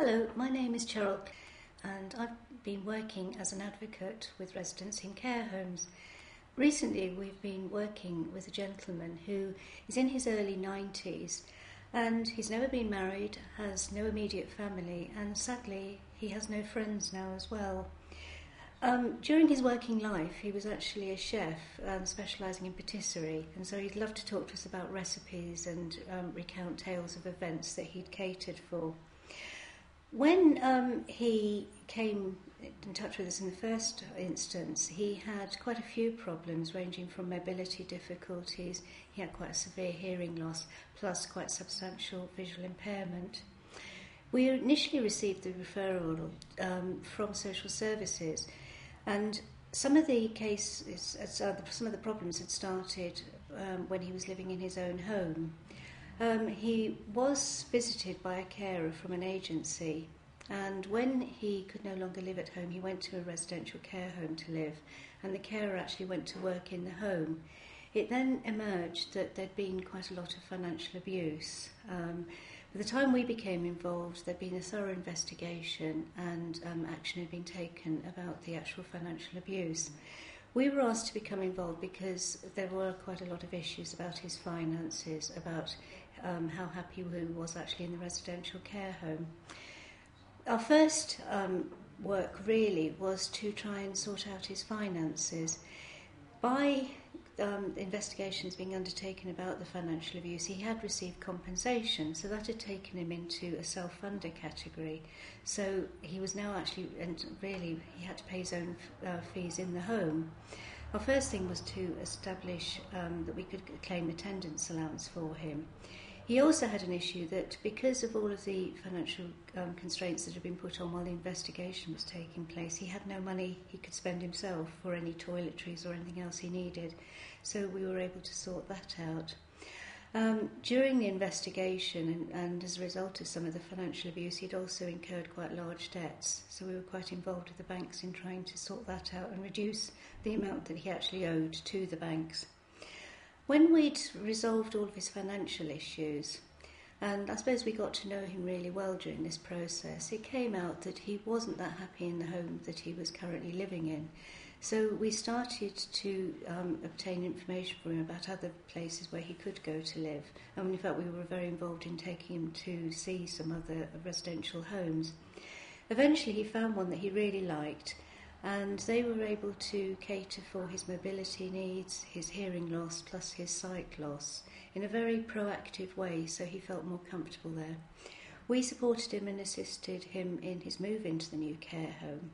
Hello, my name is Cheryl and I've been working as an advocate with residents in care homes. Recently we've been working with a gentleman who is in his early 90s and he's never been married, has no immediate family, and sadly he has no friends now as well. During his working life he was actually a chef specialising in patisserie, and so he'd love to talk to us about recipes and recount tales of events that he'd catered for. When he came in touch with us in the first instance, he had quite a few problems ranging from mobility difficulties. He had quite a severe hearing loss, plus quite substantial visual impairment. We initially received the referral from social services, and some of the cases, some of the problems had started when he was living in his own home. He was visited by a carer from an agency, and when he could no longer live at home, he went to a residential care home to live, and the carer actually went to work in the home. It then emerged that there'd been quite a lot of financial abuse. By the time we became involved, there'd been a thorough investigation and action had been taken about the actual financial abuse. We were asked to become involved because there were quite a lot of issues about his finances, about how happy he was actually in the residential care home. Our first work really was to try and sort out his finances. By investigations being undertaken about the financial abuse, he had received compensation, so that had taken him into a self-funder category. So he was now actually, and really he had to pay his own fees in the home. Our first thing was to establish that we could claim attendance allowance for him. He also had an issue that because of all of the financial constraints that had been put on while the investigation was taking place, he had no money he could spend himself for any toiletries or anything else he needed. So we were able to sort that out. During the investigation and as a result of some of the financial abuse, he'd also incurred quite large debts. So we were quite involved with the banks in trying to sort that out and reduce the amount that he actually owed to the banks. When we'd resolved all of his financial issues, and I suppose we got to know him really well during this process, it came out that he wasn't that happy in the home that he was currently living in. So we started to obtain information from him about other places where he could go to live. And in fact, we were very involved in taking him to see some other residential homes. Eventually, he found one that he really liked, and they were able to cater for his mobility needs, his hearing loss, plus his sight loss, in a very proactive way, so he felt more comfortable there. We supported him and assisted him in his move into the new care home.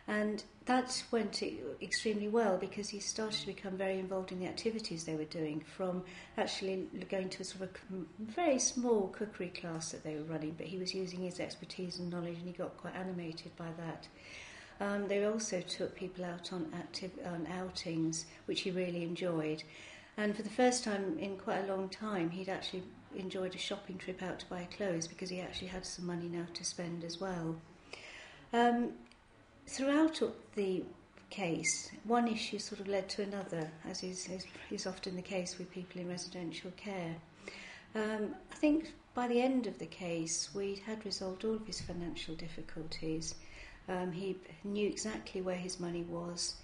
And that went extremely well because he started to become very involved in the activities they were doing, from actually going to a sort of very small cookery class that they were running, but he was using his expertise and knowledge and he got quite animated by that. They also took people out on outings, which he really enjoyed. And for the first time in quite a long time, he'd actually enjoyed a shopping trip out to buy clothes because he actually had some money now to spend as well. Throughout the case, one issue sort of led to another, as is often the case with people in residential care. I think by the end of the case, we had resolved all of his financial difficulties. He knew exactly where his money was.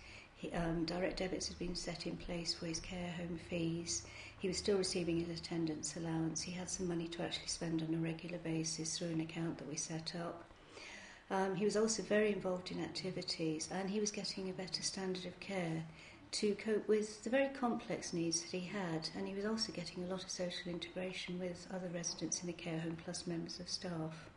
Direct debits had been set in place for his care home fees. He was still receiving his attendance allowance. He had some money to actually spend on a regular basis through an account that we set up. He was also very involved in activities, and he was getting a better standard of care to cope with the very complex needs that he had, and he was also getting a lot of social integration with other residents in the care home plus members of staff.